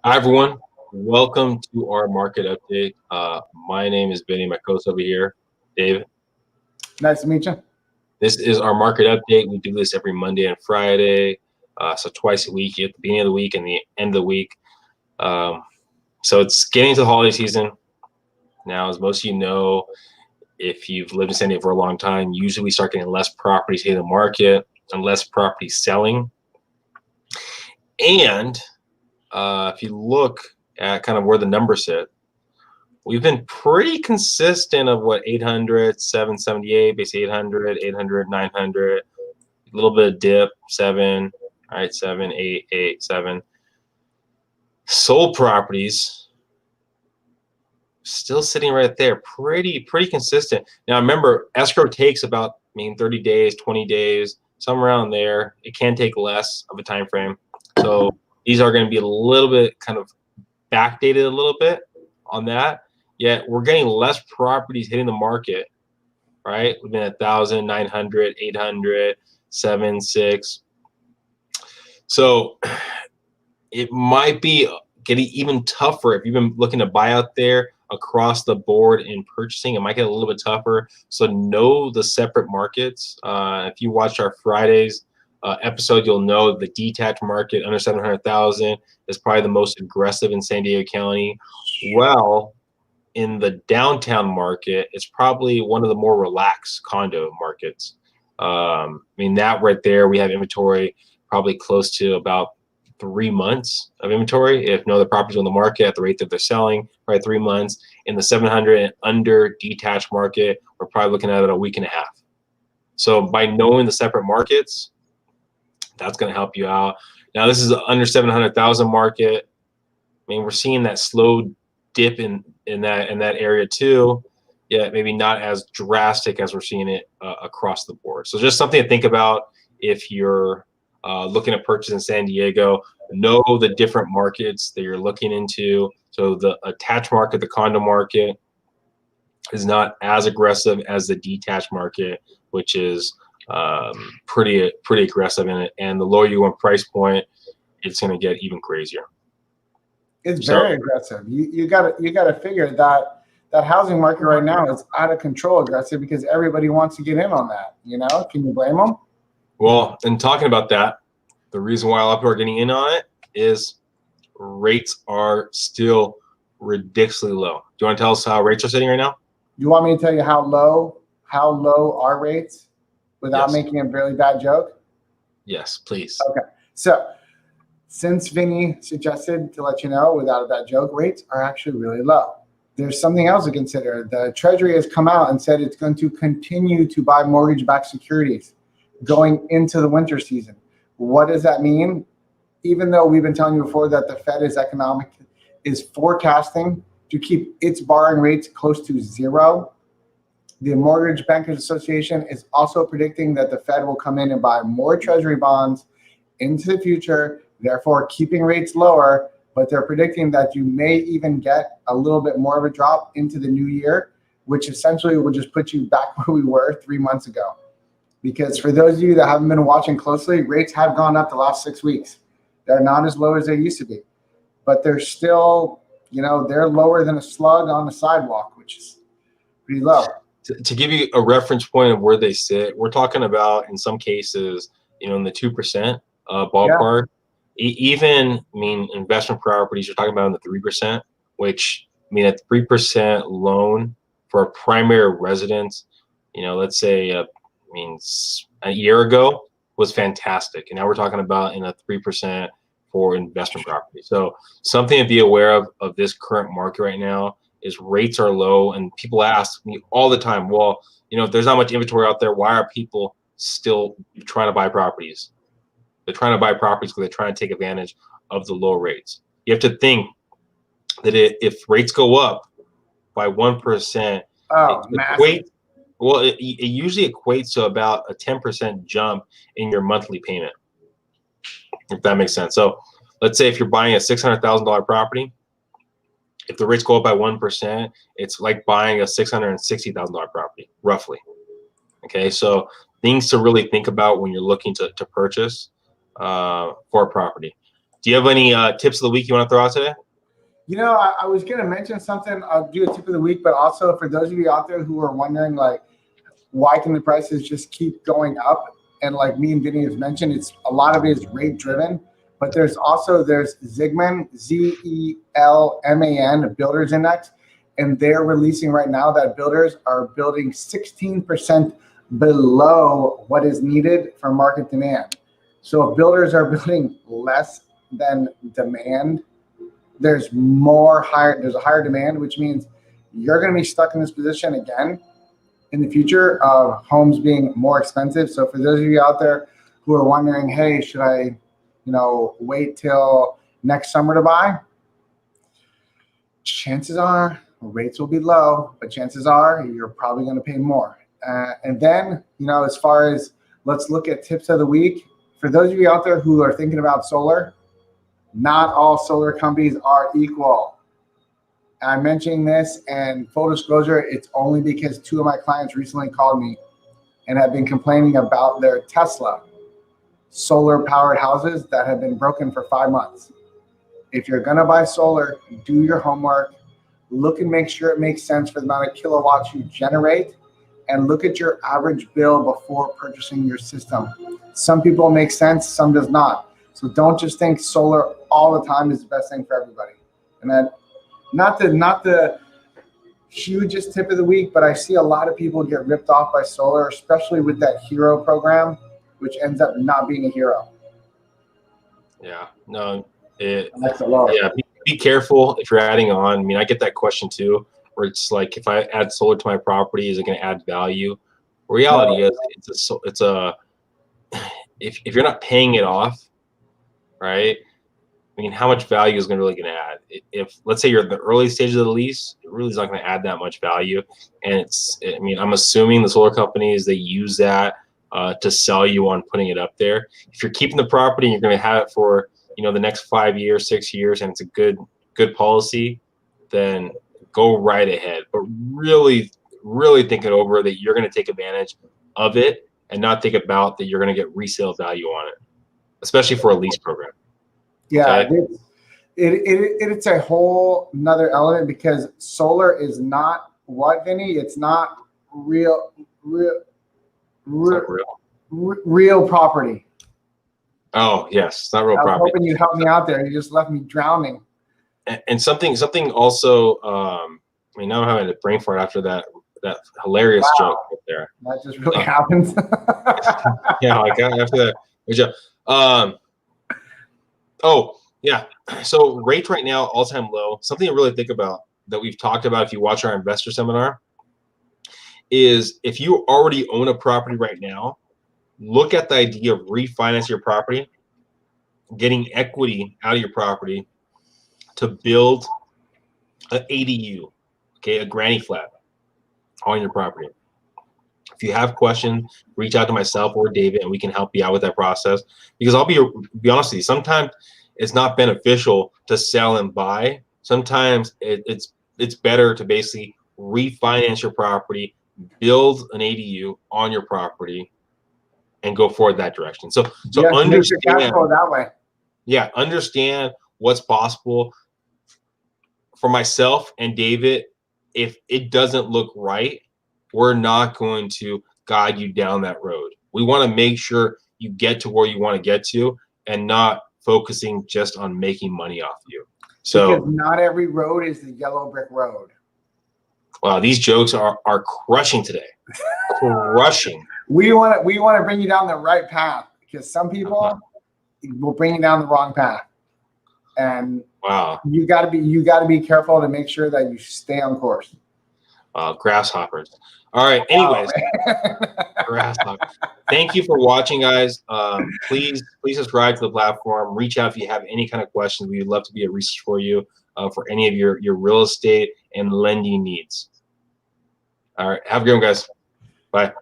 Hi, everyone. Welcome to our market update. My name is Vinnie, my co-host over here, David. Nice to meet you. This is our market update. We do this every Monday and Friday, so twice a week, at the beginning of the week and the end of the week. So it's getting to the holiday season. Now, as most of you know, if you've lived in San Diego for a long time, usually we start getting less properties hitting the market and less properties selling. And if you look at kind of where the numbers sit, we've been pretty consistent of what 800, 778, basically 800, 800, 900, a little bit of dip, 7, all right, 7, 8, 8, 7. Sold properties still sitting right there, pretty consistent. Now remember, escrow takes about 30 days, 20 days, somewhere around there. It can take less of a time frame. So these are going to be a little bit kind of backdated a little bit on that. Yet we're getting less properties hitting the market, right? We've been at 1,000, 900, 800, 7, 6. So it might be getting even tougher if you've been looking to buy out there across the board in purchasing. It might get a little bit tougher. So know the separate markets. If you watched our Fridays episode, you'll know the detached market under 700,000 is probably the most aggressive in San Diego County. Well, in the downtown market, it's probably one of the more relaxed condo markets. That right there, we have inventory probably close to about 3 months of inventory. If no other properties on the market at the rate that they're selling, probably 3 months. In the 700 and under detached market, we're probably looking at it a week and a half. So by knowing the separate markets, that's going to help you out. Now this is under 700,000 market. We're seeing that slow dip in that area too. Yeah, maybe not as drastic as we're seeing it across the board. So just something to think about if you're looking at purchase in San Diego. Know the different markets that you're looking into. So the attached market, the condo market, is not as aggressive as the detached market, which is pretty aggressive in it. And the lower you want price point, it's going to get even crazier. It's very aggressive. You got to figure that housing market right now is out of control aggressive because everybody wants to get in on that. Can you blame them? Well, and talking about that, the reason why a lot of people are getting in on it is rates are still ridiculously low. Do you want to tell us how rates are sitting right now? You want me to tell you how low are rates without making a really bad joke? Yes, please. Okay. So since Vinnie suggested to let you know without a bad joke, rates are actually really low. There's something else to consider. The Treasury has come out and said it's going to continue to buy mortgage-backed securities going into the winter season. What does that mean? Even though we've been telling you before that the Fed is forecasting to keep its borrowing rates close to zero, the Mortgage Bankers Association is also predicting that the Fed will come in and buy more Treasury bonds into the future, therefore keeping rates lower, but they're predicting that you may even get a little bit more of a drop into the new year, which essentially will just put you back where we were 3 months ago. Because for those of you that haven't been watching closely, rates have gone up the last 6 weeks. They're not as low as they used to be, but they're still, they're lower than a slug on the sidewalk, which is pretty low. To give you a reference point of where they sit, we're talking about in some cases, in the 2% ballpark. Yeah. Even, investment properties, you're talking about in the 3%, which, a 3% loan for a primary residence, let's say, a year ago was fantastic. And now we're talking about in a 3% for investment property. So something to be aware of this current market right now is rates are low, and people ask me all the time, well, if there's not much inventory out there, why are people still trying to buy properties? They're trying to buy properties because they're trying to take advantage of the low rates. You have to think that if rates go up by 1%, it usually equates to about a 10% jump in your monthly payment, if that makes sense. So let's say if you're buying a $600,000 property, if the rates go up by 1%, it's like buying a $660,000 property, roughly. Okay, so things to really think about when you're looking to purchase for a property. Do you have any tips of the week you want to throw out today? You know, I was going to mention something. I'll do a tip of the week, but also for those of you out there who are wondering, like, why can the prices just keep going up? And like me and Vinnie has mentioned, it's a lot of it is rate driven, but there's Zigman, ZELMAN, Builders Index, and they're releasing right now that builders are building 16% below what is needed for market demand. So if builders are building less than demand, there's a higher demand, which means you're going to be stuck in this position again in the future of homes being more expensive. So for those of you out there who are wondering, hey, should I, wait till next summer to buy? Chances are rates will be low, but chances are you're probably going to pay more. And then, as far as let's look at tips of the week, for those of you out there who are thinking about solar, not all solar companies are equal. I'm mentioning this, and full disclosure, it's only because 2 of my clients recently called me and have been complaining about their Tesla solar-powered houses that have been broken for 5 months. If you're going to buy solar, do your homework. Look and make sure it makes sense for the amount of kilowatts you generate, and look at your average bill before purchasing your system. Some people make sense, some does not. So don't just think solar all the time is the best thing for everybody. And then not the hugest tip of the week, but I see a lot of people get ripped off by solar, especially with that hero program, which ends up not being a hero. Yeah, no, That's a lot. Yeah, be careful if you're adding on. I mean, I get that question too, where it's like, if I add solar to my property, is it going to add value? Reality is, if you're not paying it off, right? I mean, how much value is really going to add? If let's say you're in the early stage of the lease, it really is not going to add that much value. And I'm assuming the solar companies, they use that to sell you on putting it up there. If you're keeping the property and you're going to have it for the next 5 years, 6 years, and it's a good policy, then go right ahead. But really, really think it over, that you're going to take advantage of it and not think about that you're going to get resale value on it, especially for a lease program. Yeah, Okay? it's a whole another element, because solar is not what, Vinny? It's not real property. Oh yes, it's not real property. I was hoping you'd help me out there. You just left me drowning. And something also. I mean, now I'm having a brain fart after that hilarious joke right there. That just really happens. Yeah, like after that. Good job. Oh yeah. So rates right now all-time low. Something to really think about that we've talked about if you watch our investor seminar is, if you already own a property right now, look at the idea of refinancing your property, getting equity out of your property to build an ADU, okay, a granny flat on your property. If you have questions, reach out to myself or David, and we can help you out with that process. Because I'll be honest with you, sometimes it's not beneficial to sell and buy. Sometimes it's better to basically refinance your property, build an ADU on your property, and go forward that direction. So understand cash flow that way. Yeah, understand what's possible. For myself and David, if it doesn't look right, we're not going to guide you down that road. We want to make sure you get to where you want to get to, and not focusing just on making money off you. So because not every road is the yellow brick road. Wow, these jokes are crushing today. Crushing. We want to bring you down the right path, because some people will bring you down the wrong path. And wow, you got to be careful to make sure that you stay on course. Grasshoppers. All right. Anyways, grasshoppers. Thank you for watching, guys. Please subscribe to the platform. Reach out if you have any kind of questions. We'd love to be a resource for you for any of your real estate and lending needs. All right. Have a good one, guys. Bye.